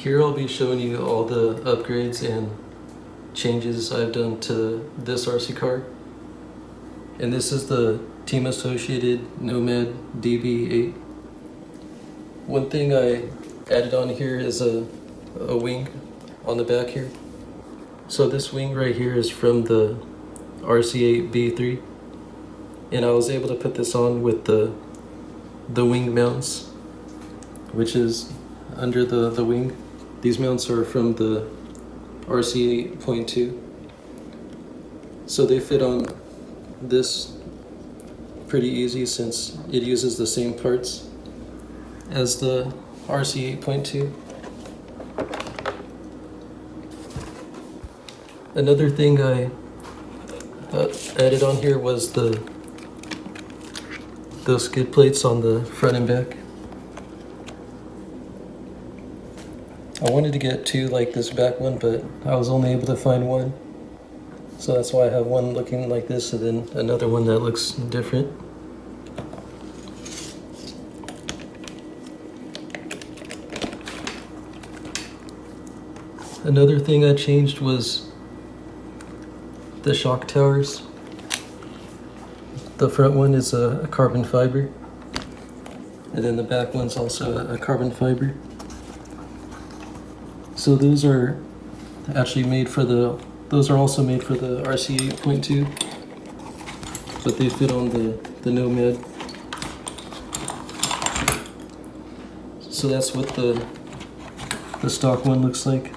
Here I'll be showing you all the upgrades and changes I've done to this RC car. And this is the team associated Nomad DB8. One thing I added on here is a wing on the back here. So this wing right here is from the RC8 B3. And I was able to put this on with the wing mounts, which is under the wing. These mounts are from the RC8.2. So they fit on this pretty easy since it uses the same parts as the RC8.2. Another thing I added on here was those skid plates on the front and back. I wanted to get two like this back one, but I was only able to find one. So that's why I have one looking like this and then another one that looks different. Another thing I changed was the shock towers. The front one is a carbon fiber, and then the back one's also a carbon fiber. So those are actually made for those are also made for the RC8.2, but they fit on the Nomad. So that's what the stock one looks like.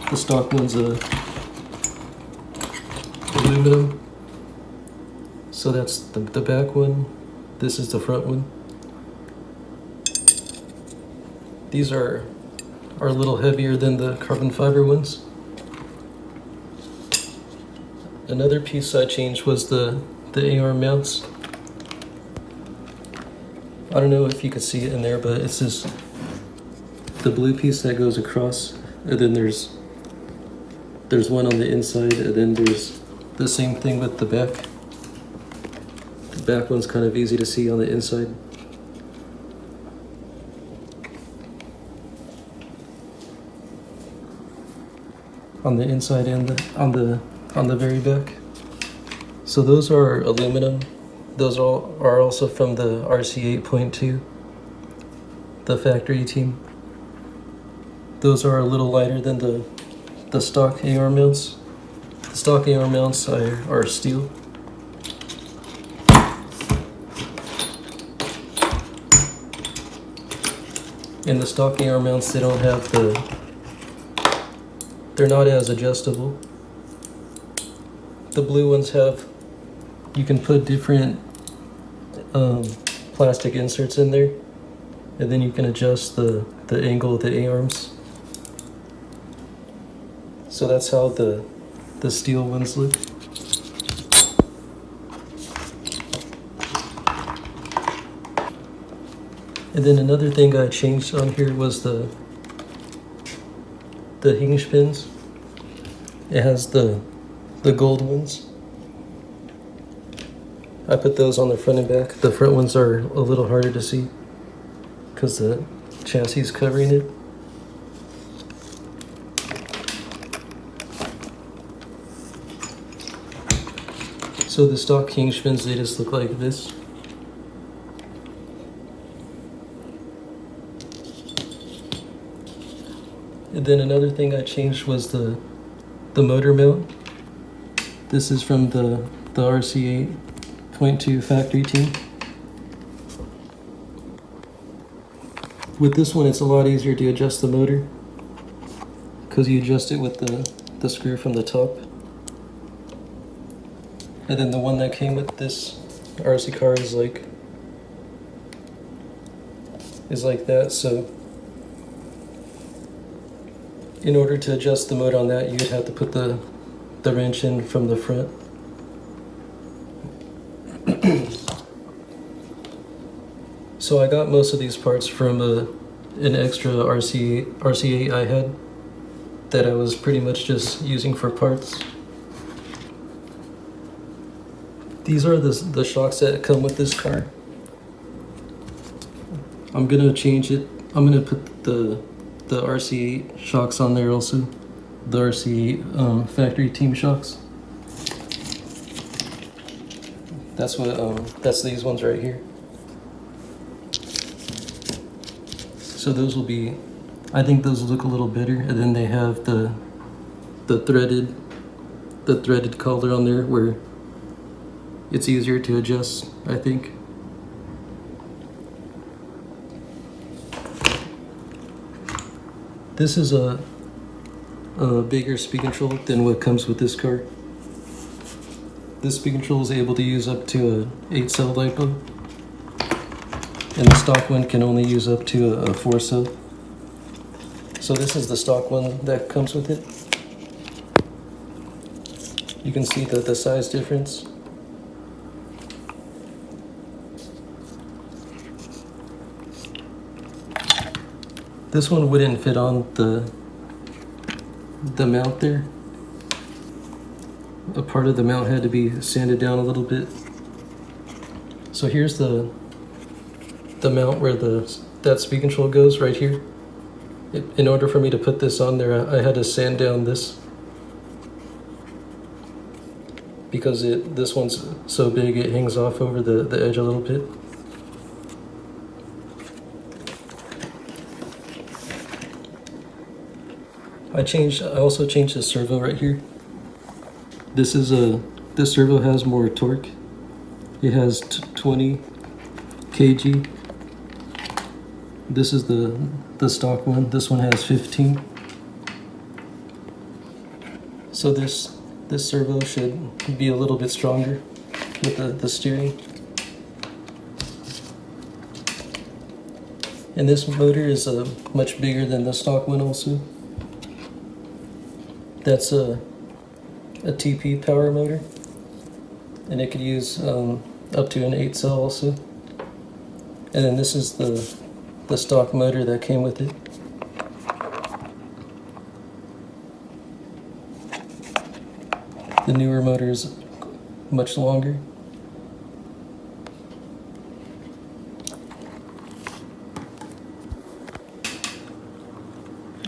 The stock one's aluminum. So that's the back one. This is the front one. These are a little heavier than the carbon fiber ones. Another piece I changed was the A-arm mounts. I don't know if you could see it in there, but it's just the blue piece that goes across, and then there's one on the inside, and then there's the same thing with the back. The back one's kind of easy to see on the inside. On the inside and on the very back. So those are aluminum. Those are also from the RC8.2, the factory team. Those are a little lighter than the stock AR mounts. The stock AR mounts are steel. And the stock AR mounts, they don't have they're not as adjustable. The blue ones you can put different plastic inserts in there, and then you can adjust the angle of the A-arms. So that's how the steel ones look. And then another thing I changed on here was the hinge pins. It has the gold ones. I put those on the front and back. The front ones are a little harder to see because the chassis is covering it. So the stock hinge pins, they just look like this. And then another thing I changed was the motor mount. This is from the RC8.2 factory team. With this one, it's a lot easier to adjust the motor because you adjust it with the screw from the top. And then the one that came with this RC car is like that. So in order to adjust the motor on that, you would have to put the wrench in from the front. So I got most of these parts from an extra RC8 I had that I was pretty much just using for parts. These are the shocks that come with this car. I'm gonna change it I'm gonna put the RC8 shocks on there also. The RC8 factory team shocks. That's what that's these ones right here. So those will be, I think those look a little better, and then they have the threaded collar on there where it's easier to adjust, I think. This is a bigger speed control than what comes with this car. This speed control is able to use up to a 8-cell LiPo, and the stock one can only use up to a 4-cell. So this is the stock one that comes with it. You can see the size difference. This one wouldn't fit on the mount there. A part of the mount had to be sanded down a little bit. So here's the mount where that speed control goes right here. In order for me to put this on there, I had to sand down this because this one's so big it hangs off over the edge a little bit. I also changed the servo right here. This servo has more torque. It has 20 kg. This is the stock one. This one has 15. So this servo should be a little bit stronger with the steering. And this motor is much bigger than the stock one also. That's a TP power motor, and it could use up to an 8-cell also. And then this is the stock motor that came with it. The newer motor is much longer.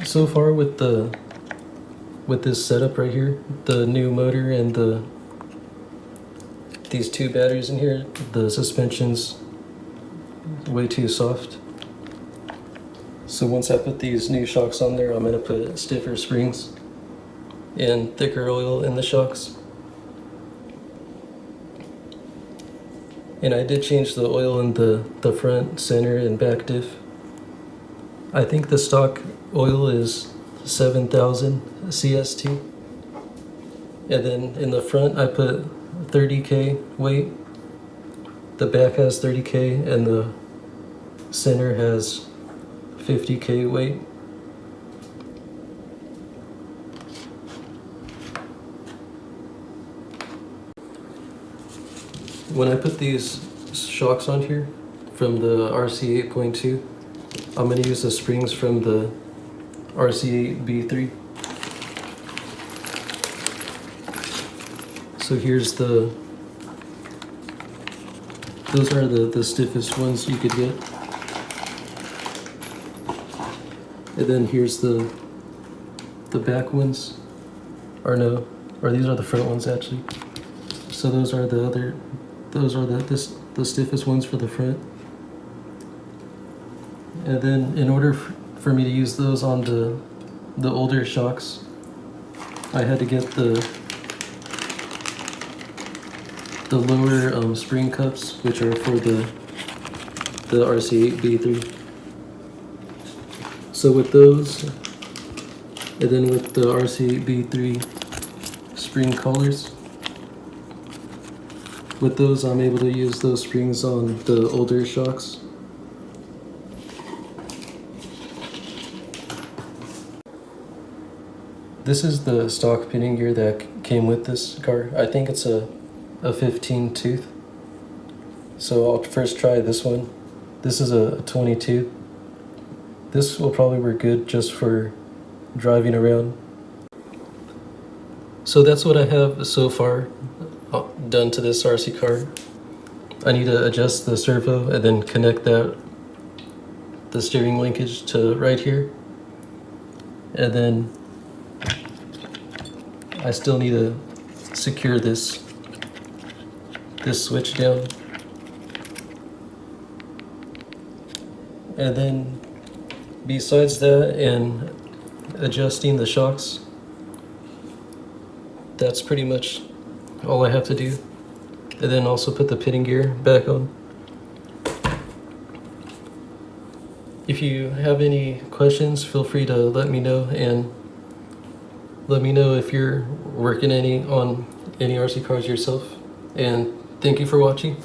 So far with this setup right here, the new motor and these two batteries in here, the suspension's way too soft. So once I put these new shocks on there, I'm gonna put stiffer springs and thicker oil in the shocks. And I did change the oil in the front, center, and back diff. I think the stock oil is 7,000 CST. And then in the front I put 30K weight. The back has 30K and the center has 50K weight. When I put these shocks on here from the RC 8.2, I'm going to use the springs from the RC8 B3. So here's those are the stiffest ones you could get. And then here's the back ones, or these are the front ones actually. So those are the stiffest ones for the front. And then in order for me to use those on the older shocks, I had to get the lower spring cups, which are for the RC8 B3. So with those, and then with the RC8 B3 spring collars, with those I'm able to use those springs on the older shocks. This is the stock pinning gear that came with this car. I think it's a 15 tooth. So I'll first try this one. This is a 22. This will probably work good just for driving around. So that's what I have so far done to this RC car. I need to adjust the servo and then connect that the steering linkage to right here, and then I still need to secure this switch down, and then besides that and adjusting the shocks, that's pretty much all I have to do. And then also put the pitting gear back on. If you have any questions, feel free to let me know, and let me know if you're working on any RC cars yourself. And thank you for watching.